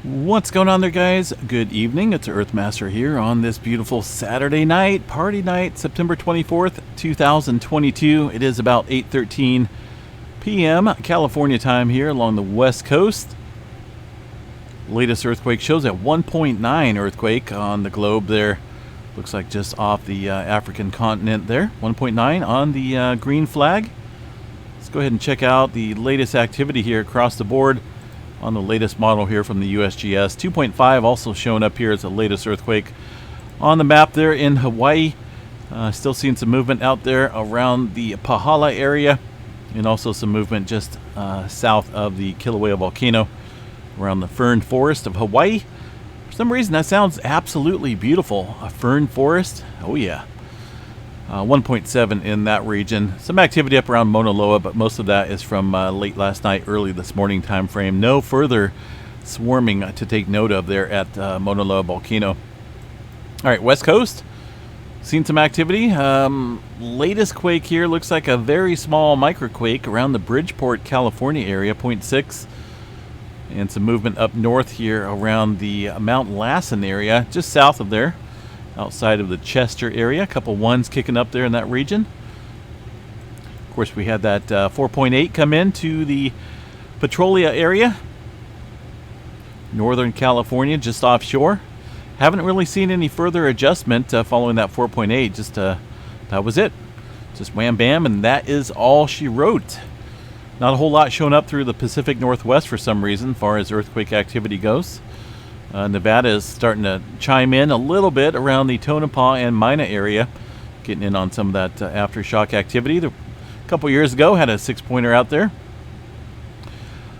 What's going on there, guys? Good evening. It's Earthmaster here on this beautiful Saturday night, party night, September 24th, 2022. It is about 8:13 p.m. California time here along the west coast. Latest earthquake shows at 1.9 earthquake on the globe there. Looks like just off the African continent there. 1.9 on the green flag. Let's go ahead and check out the latest activity here across the board on the latest model here from the USGS. 2.5 also showing up here as the latest earthquake on the map there in Hawaii. Still seeing some movement out there around the Pahala area, and also some movement just south of the Kilauea volcano around the fern forest of Hawaii. For some reason that sounds absolutely beautiful. A fern forest? Oh yeah. 1.7 in that region. Some activity up around Mauna Loa, but most of that is from late last night, early this morning time frame. No further swarming to take note of there at Mauna Loa volcano. All right, west coast. Seen some activity. Latest quake here looks like a very small microquake around the Bridgeport, California area, 0.6. And some movement up north here around the Mount Lassen area, just south of there. Outside of the Chester area, a couple ones kicking up there in that region. Of course, we had that 4.8 come into the Petrolia area, Northern California, just offshore. Haven't really seen any further adjustment following that 4.8. Just that was it. Just wham bam, and that is all she wrote. Not a whole lot showing up through the Pacific Northwest for some reason, as far as earthquake activity goes. Nevada is starting to chime in a little bit around the Tonopah and Mina area, getting in on some of that aftershock activity. A couple years ago, had a 6-pointer out there.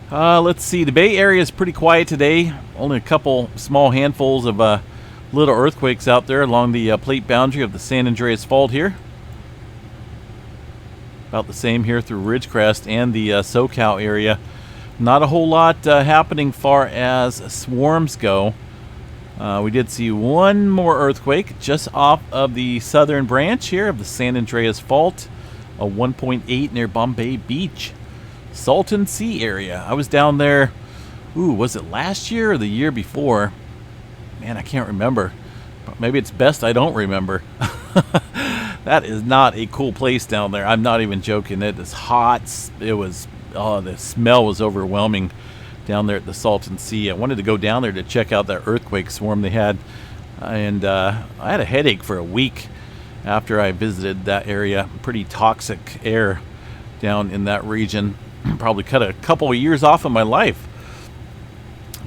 Let's see, the Bay Area is pretty quiet today. Only a couple small handfuls of little earthquakes out there along the plate boundary of the San Andreas Fault here. About the same here through Ridgecrest and the SoCal area. Not a whole lot happening far as swarms go. We did see one more earthquake just off of the southern branch here of the San Andreas Fault, a 1.8 near Bombay Beach, Salton Sea area. I was down there, was it last year or the year before? Man, I can't remember. But maybe it's best I don't remember. That is not a cool place down there. I'm not even joking. It is hot. It was... the smell was overwhelming down there at the Salton Sea. I wanted to go down there to check out that earthquake swarm they had, and I had a headache for a week after I visited that area. Pretty toxic air down in that region. Probably cut a couple of years off of my life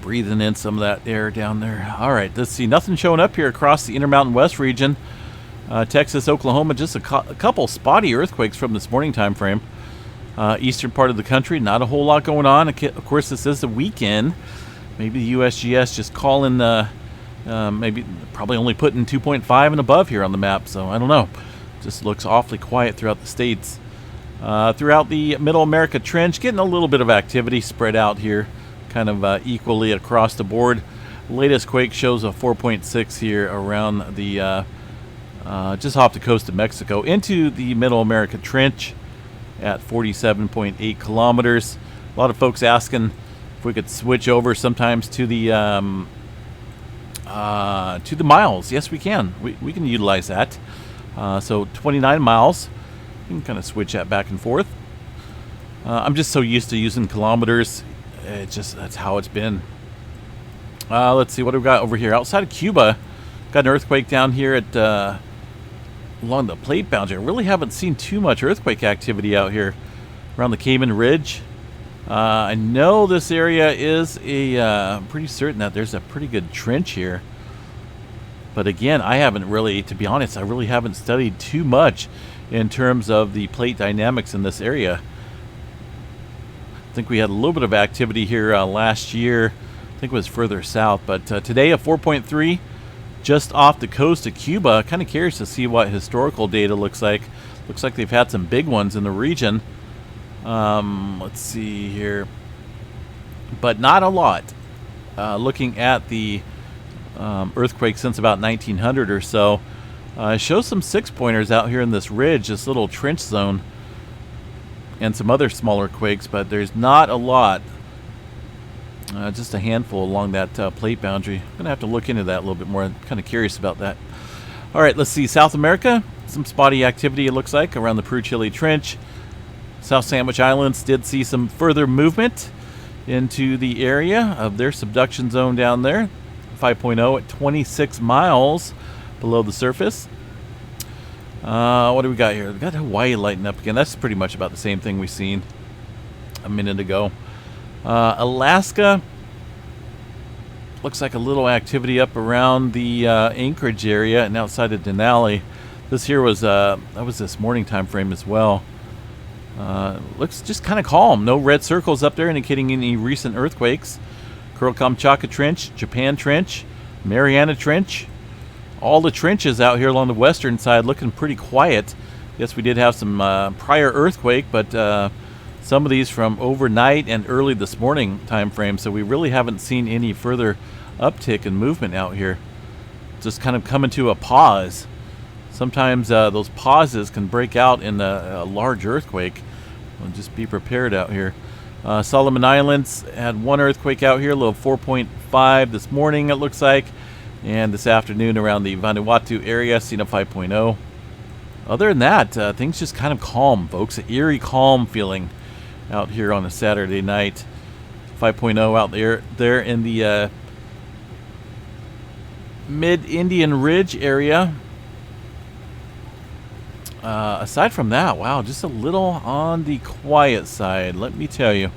breathing in some of that air down there. All right, let's see. Nothing showing up here across the Intermountain West region. Texas, Oklahoma, just a couple spotty earthquakes from this morning time frame. Eastern part of the country, not a whole lot going on. Of course, this is the weekend. Maybe the USGS just calling, maybe probably only putting 2.5 and above here on the map, so I don't know. Just looks awfully quiet throughout the states. Throughout the Middle America Trench, getting a little bit of activity spread out here, kind of equally across the board. Latest quake shows a 4.6 here around the, just off the coast of Mexico into the Middle America Trench at 47.8 kilometers. A lot of folks asking if we could switch over sometimes to the miles. Yes, we can. We can utilize that. So 29 miles. You can kind of switch that back and forth. I'm just so used to using kilometers. That's how it's been. Let's see what we've got over here. Outside of Cuba, got an earthquake down here at along the plate boundary. I really haven't seen too much earthquake activity out here around the Cayman Ridge. I know this area is pretty certain that there's a pretty good trench here. But again, I haven't really, to be honest, I really haven't studied too much in terms of the plate dynamics in this area. I think we had a little bit of activity here last year. I think it was further south. But today, a 4.3. Just off the coast of Cuba. Kind of curious to see what historical data looks like. Looks like they've had some big ones in the region. Let's see here. But not a lot. Looking at the earthquake since about 1900 or so. Shows some 6-pointers out here in this ridge, this little trench zone. And some other smaller quakes, but there's not a lot Just a handful along that plate boundary. I'm going to have to look into that a little bit more. I'm kind of curious about that. All right, let's see. South America, some spotty activity, it looks like, around the Peru Chile Trench. South Sandwich Islands did see some further movement into the area of their subduction zone down there. 5.0 at 26 miles below the surface. What do we got here? We got Hawaii lighting up again. That's pretty much about the same thing we've seen a minute ago. Alaska looks like a little activity up around the Anchorage area and outside of Denali. This here was that was this morning time frame as well. Looks just kind of calm. No red circles up there indicating any recent earthquakes. Kuril-Kamchatka Trench, Japan Trench, Mariana Trench. All the trenches out here along the western side looking pretty quiet. Yes, we did have some prior earthquake, but some of these from overnight and early this morning time frame, so we really haven't seen any further uptick in movement out here. Just kind of coming to a pause. Sometimes those pauses can break out in a large earthquake. Well, just be prepared out here. Solomon Islands had one earthquake out here, a little 4.5 this morning it looks like, and this afternoon around the Vanuatu area, seen a 5.0. Other than that, things just kind of calm, folks. An eerie calm feeling out here on a Saturday night. 5.0 out there in the mid-Indian Ridge area. Aside from that, wow, just a little on the quiet side, let me tell you.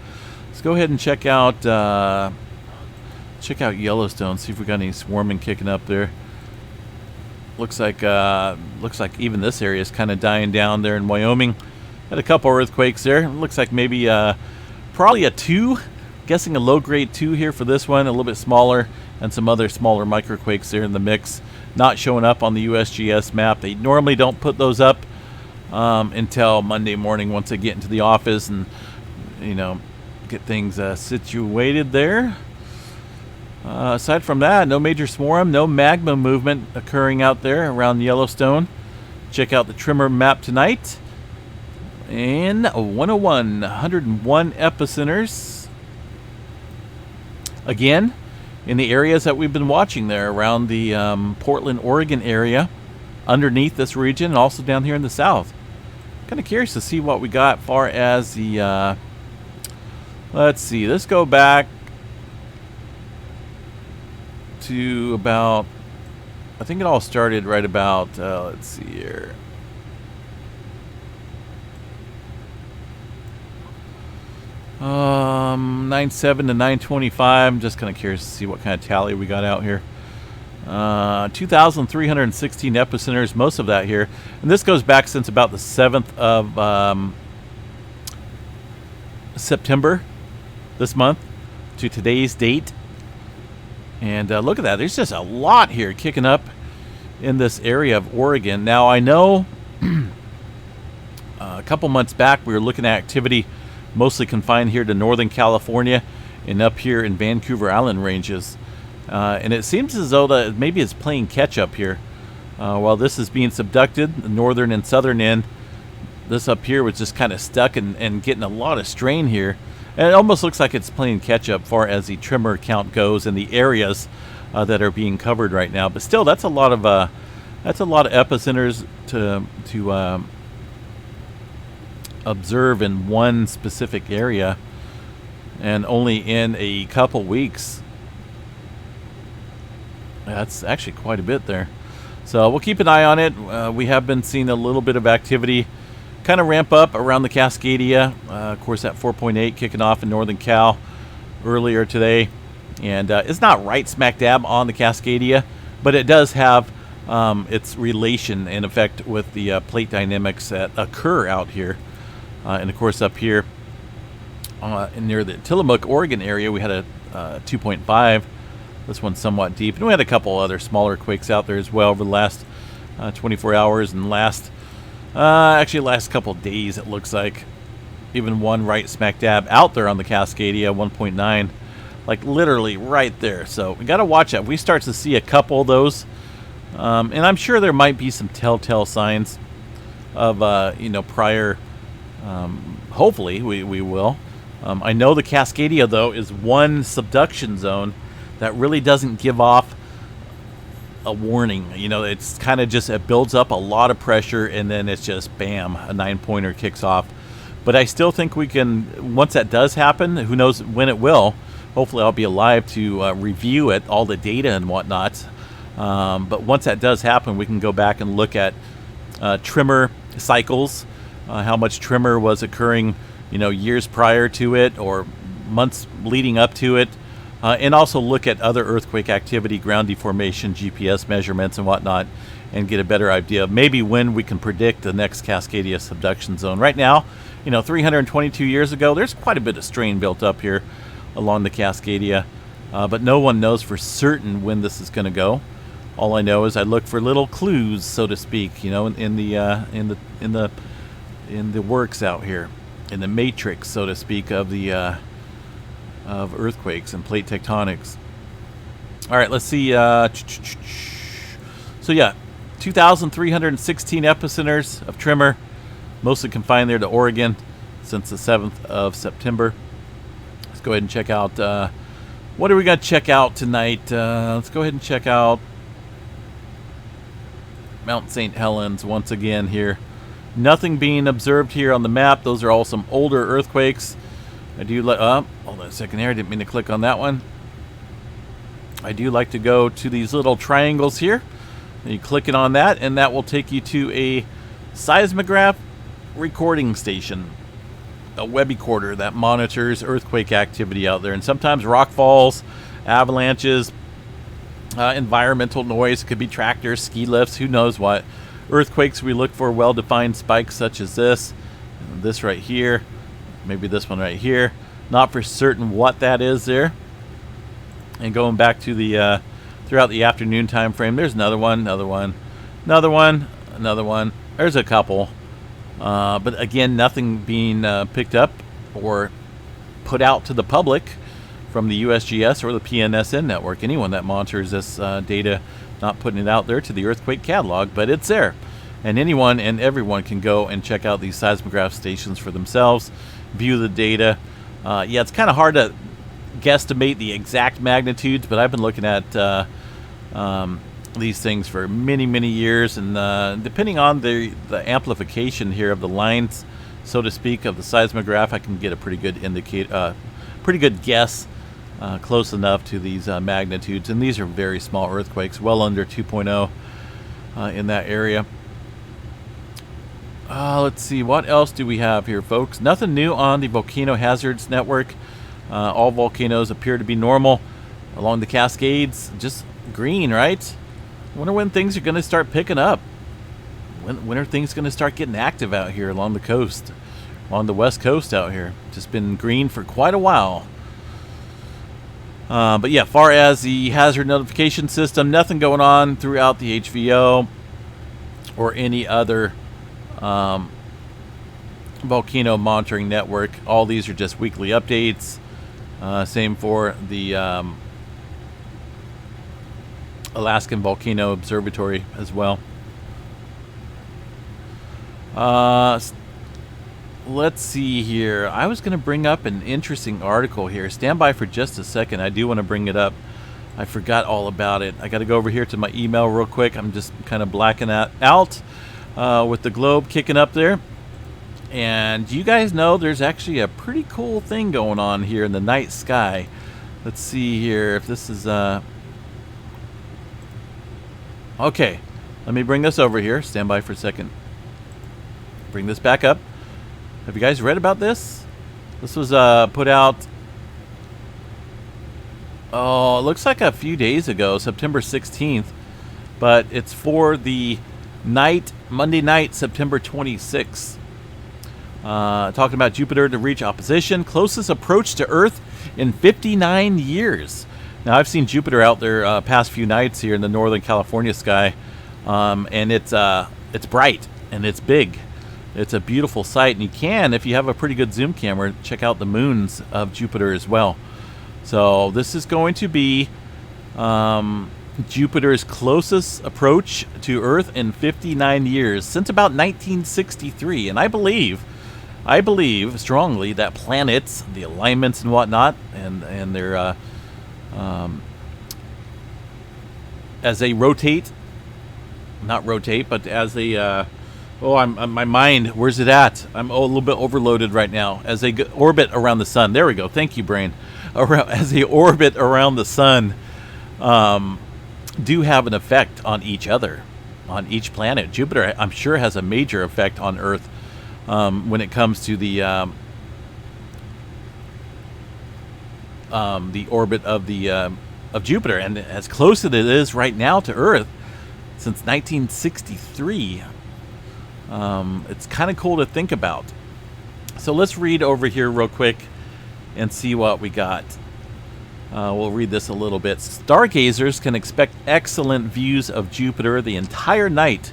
Let's go ahead and check out Yellowstone, see if we got any swarming kicking up there. Looks like even this area is kind of dying down there in Wyoming. Had a couple earthquakes there. Looks like maybe probably a 2. Guessing a low-grade 2 here for this one, a little bit smaller, and some other smaller microquakes there in the mix. Not showing up on the USGS map. They normally don't put those up until Monday morning once they get into the office and, you know, get things situated there. Aside from that, no major swarm, no magma movement occurring out there around Yellowstone. Check out the Trimmer map tonight. And 101 epicenters. Again, in the areas that we've been watching there around the Portland, Oregon area, underneath this region, and also down here in the south. Kind of curious to see what we got far as the, let's see, let's go back to about, I think it all started right about, let's see here. $9.7 to $9.25. I'm just kind of curious to see what kind of tally we got out here. 2,316 epicenters, most of that here. And this goes back since about the 7th of September this month to today's date. And look at that. There's just a lot here kicking up in this area of Oregon. Now, I know a couple months back we were looking at activity mostly confined here to Northern California and up here in Vancouver Island ranges. And it seems as though that maybe it's playing catch up here. While this is being subducted, the northern and southern end, this up here was just kind of stuck and getting a lot of strain here. And it almost looks like it's playing catch up far as the tremor count goes in the areas that are being covered right now. But still, that's a lot of epicenters to observe in one specific area, and only in a couple weeks. That's actually quite a bit there. So we'll keep an eye on it. We have been seeing a little bit of activity kind of ramp up around the Cascadia. Of course, that 4.8 kicking off in Northern Cal earlier today. And it's not right smack dab on the Cascadia, but it does have its relation in effect with the plate dynamics that occur out here. And of course, up here near the Tillamook, Oregon area, we had a 2.5. This one's somewhat deep. And we had a couple other smaller quakes out there as well over the last 24 hours and last couple days, it looks like. Even one right smack dab out there on the Cascadia, 1.9. Like literally right there. So we got to watch that. If we start to see a couple of those, and I'm sure there might be some telltale signs of, prior, hopefully we will, I know the Cascadia, though, is one subduction zone that really doesn't give off a warning. You know, it's kind of just, it builds up a lot of pressure, and then it's just bam, a 9-pointer kicks off. But I still think we can, once that does happen, who knows when it will. Hopefully I'll be alive to review it, all the data and whatnot. But once that does happen, we can go back and look at tremor cycles, how much tremor was occurring, you know, years prior to it or months leading up to it, and also look at other earthquake activity, ground deformation, GPS measurements and whatnot, and get a better idea of maybe when we can predict the next Cascadia subduction zone. Right now, you know, 322 years ago, there's quite a bit of strain built up here along the Cascadia, but no one knows for certain when this is going to go. All I know is I look for little clues, so to speak, you know, in the works out here, in the matrix, so to speak, of the of earthquakes and plate tectonics. All right, let's see. So yeah, 2,316 epicenters of tremor, mostly confined there to Oregon since the 7th of September. Let's go ahead and check out, what are we going to check out tonight? Let's go ahead and check out Mount St. Helens once again here. Nothing being observed here on the map. Those are all some older earthquakes. I do like, hold on a second here. I didn't mean to click on that one. I do like to go to these little triangles here. You click it on that, and that will take you to a seismograph recording station, a web recorder that monitors earthquake activity out there. And sometimes rock falls, avalanches, environmental noise. It could be tractors, ski lifts, who knows what. Earthquakes, we look for well-defined spikes such as this right here, maybe this one right here. Not for certain what that is there. And going back to the throughout the afternoon time frame, there's another one, another one, another one, another one. There's a couple, but again, nothing being picked up or put out to the public from the USGS or the PNSN network. Anyone that monitors this data, not putting it out there to the earthquake catalog, but it's there. And anyone and everyone can go and check out these seismograph stations for themselves, view the data. Yeah, it's kind of hard to guesstimate the exact magnitudes, but I've been looking at these things for many, many years, and depending on the amplification here of the lines, so to speak, of the seismograph, I can get a pretty good pretty good guess, close enough to these magnitudes. And these are very small earthquakes, well under 2.0 in that area. Let's see, what else do we have here, folks? Nothing new on the Volcano Hazards Network. All volcanoes appear to be normal along the Cascades. Just green, right? I wonder when things are going to start picking up. When are things going to start getting active out here along the coast, along the west coast out here? Just been green for quite a while. But yeah, far as the hazard notification system, nothing going on throughout the HVO or any other volcano monitoring network. All these are just weekly updates. Same for the Alaskan Volcano Observatory as well. Let's see here. I was going to bring up an interesting article here. Stand by for just a second. I do want to bring it up. I forgot all about it. I got to go over here to my email real quick. I'm just kind of blacking that out with the globe kicking up there. And you guys know there's actually a pretty cool thing going on here in the night sky. Let's see here if this is... Okay, let me bring this over here. Stand by for a second. Bring this back up. Have you guys read about this? This was put out, oh, it looks like a few days ago, September 16th. But it's for the night, Monday night, September 26th. Talking about Jupiter to reach opposition. Closest approach to Earth in 59 years. Now, I've seen Jupiter out there past few nights here in the Northern California sky. And it's bright and it's big. It's a beautiful sight, and you can, if you have a pretty good zoom camera, check out the moons of Jupiter as well. So this is going to be Jupiter's closest approach to Earth in 59 years, since about 1963. And I believe I believe strongly that planets, the alignments and whatnot, and their as they rotate, not rotate, but as they my mind, where's it at? I'm a little bit overloaded right now. As they orbit around the sun. There we go. Thank you, brain. As they orbit around the sun, do have an effect on each other, on each planet. Jupiter, I'm sure, has a major effect on Earth when it comes to the orbit of Jupiter, and as close as it is right now to Earth since 1963. It's kind of cool to think about. So let's read over here real quick and see what we got. We'll read this a little bit. Stargazers can expect excellent views of Jupiter the entire night.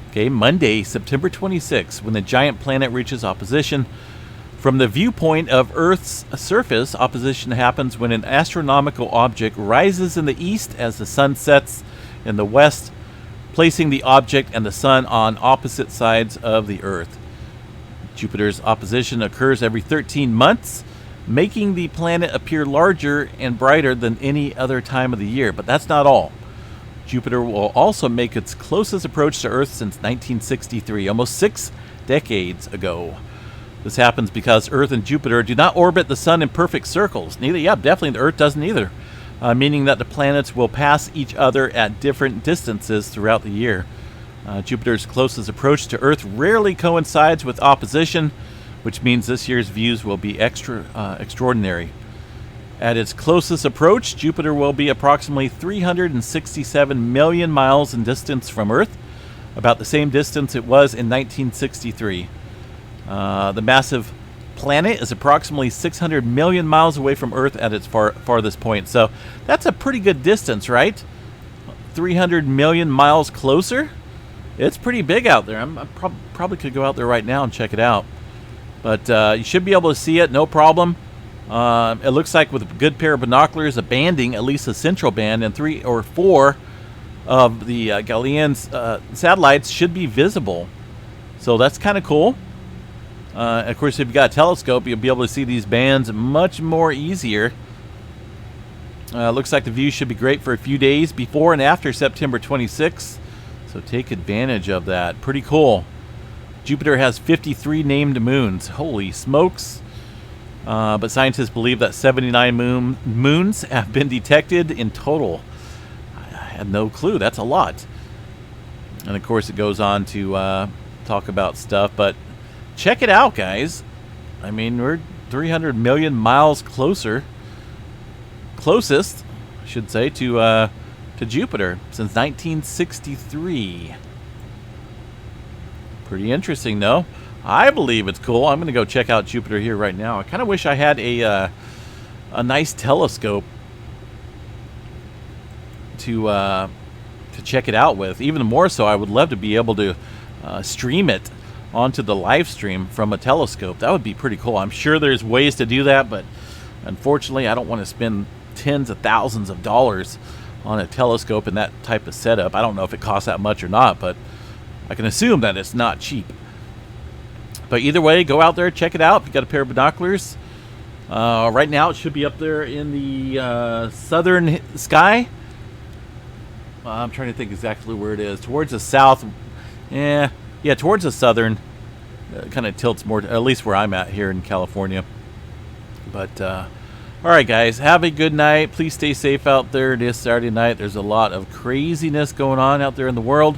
Okay, Monday, September 26, when the giant planet reaches opposition. From the viewpoint of Earth's surface, opposition happens when an astronomical object rises in the east as the sun sets in the west, placing the object and the sun on opposite sides of the Earth. Jupiter's opposition occurs every 13 months, making the planet appear larger and brighter than any other time of the year. But that's not all. Jupiter will also make its closest approach to Earth since 1963, almost 6 decades ago. This happens because Earth and Jupiter do not orbit the sun in perfect circles. Definitely the Earth doesn't either. Meaning that the planets will pass each other at different distances throughout the year. Jupiter's closest approach to Earth rarely coincides with opposition, which means this year's views will be extraordinary. At its closest approach, Jupiter will be approximately 367 million miles in distance from Earth, about the same distance it was in 1963. The massive planet is approximately 600 million miles away from Earth at its farthest point. So that's a pretty good distance, right? 300 million miles closer? It's pretty big out there. I probably could go out there right now and check it out. But you should be able to see it, no problem. It looks like with a good pair of binoculars, a banding, at least a central band, and 3 or 4 of the Galilean's satellites should be visible. So that's kind of cool. Of course, if you've got a telescope, you'll be able to see these bands much more easier. Looks like the view should be great for a few days before and after September 26th. So take advantage of that. Pretty cool. Jupiter has 53 named moons. Holy smokes. But scientists believe that 79 moons have been detected in total. I had no clue. That's a lot. And of course, it goes on to talk about stuff, but check it out, guys. I mean, we're 300 million miles closest, I should say, to Jupiter since 1963. Pretty interesting, though. I believe it's cool. I'm going to go check out Jupiter here right now. I kind of wish I had a nice telescope to check it out with. Even more so, I would love to be able to stream it onto the live stream from a telescope. That would be pretty cool. I'm sure there's ways to do that, but unfortunately I don't want to spend tens of thousands of dollars on a telescope and that type of setup. I don't know if it costs that much or not, but I can assume that it's not cheap. But either way, go out there, check it out. If you got a pair of binoculars, right now it should be up there in the southern sky. I'm trying to think exactly where it is. Towards the south. Yeah, towards the southern. Kind of tilts more, at least where I'm at here in California. But, all right, guys. Have a good night. Please stay safe out there. It is Saturday night. There's a lot of craziness going on out there in the world.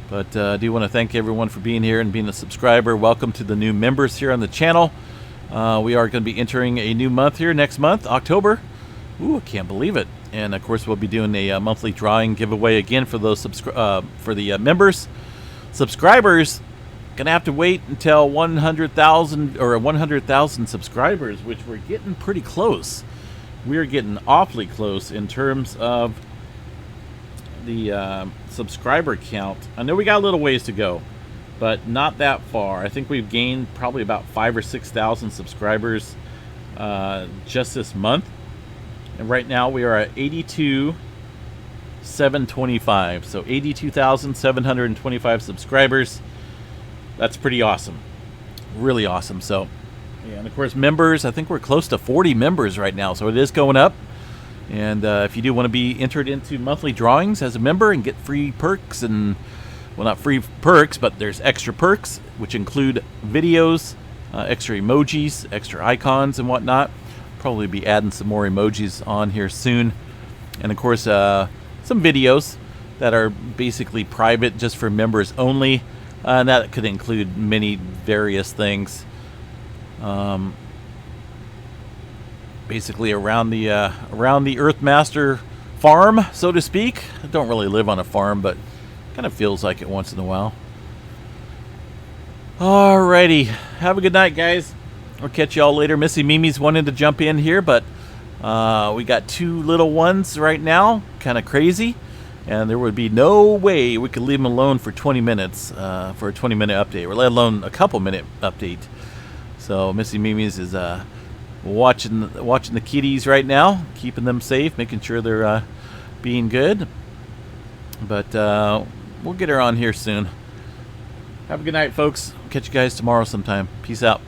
But I do want to thank everyone for being here and being a subscriber. Welcome to the new members here on the channel. We are going to be entering a new month here next month, October. Ooh, I can't believe it. And, of course, we'll be doing a monthly drawing giveaway again for those for the members. Subscribers gonna have to wait until 100,000 or 100,000 subscribers, which we're getting pretty close. We're getting awfully close in terms of the subscriber count. I know we got a little ways to go, but not that far. I think we've gained probably about 5,000 or 6,000 subscribers just this month, and right now we are at 82,725. So 82,725 subscribers. That's pretty awesome. really awesome. So, and of course, members, I think we're close to 40 members right now, so it is going up. And if you do want to be entered into monthly drawings as a member and get free perks, and well, not free perks, but there's extra perks, which include videos, extra emojis, extra icons and whatnot. Probably be adding some more emojis on here soon. And of course, some videos that are basically private, just for members only. And that could include many various things. Basically around the Earthmaster farm, so to speak. I don't really live on a farm, but kind of feels like it once in a while. Alrighty, have a good night, guys. I'll catch y'all later. Missy Mimi's wanting to jump in here, but we got 2 little ones right now, kind of crazy, and there would be no way we could leave them alone for 20 minutes for a 20-minute update, or let alone a couple-minute update. So Missy Mimi's is watching the kitties right now, keeping them safe, making sure they're being good. But we'll get her on here soon. Have a good night, folks. Catch you guys tomorrow sometime. Peace out.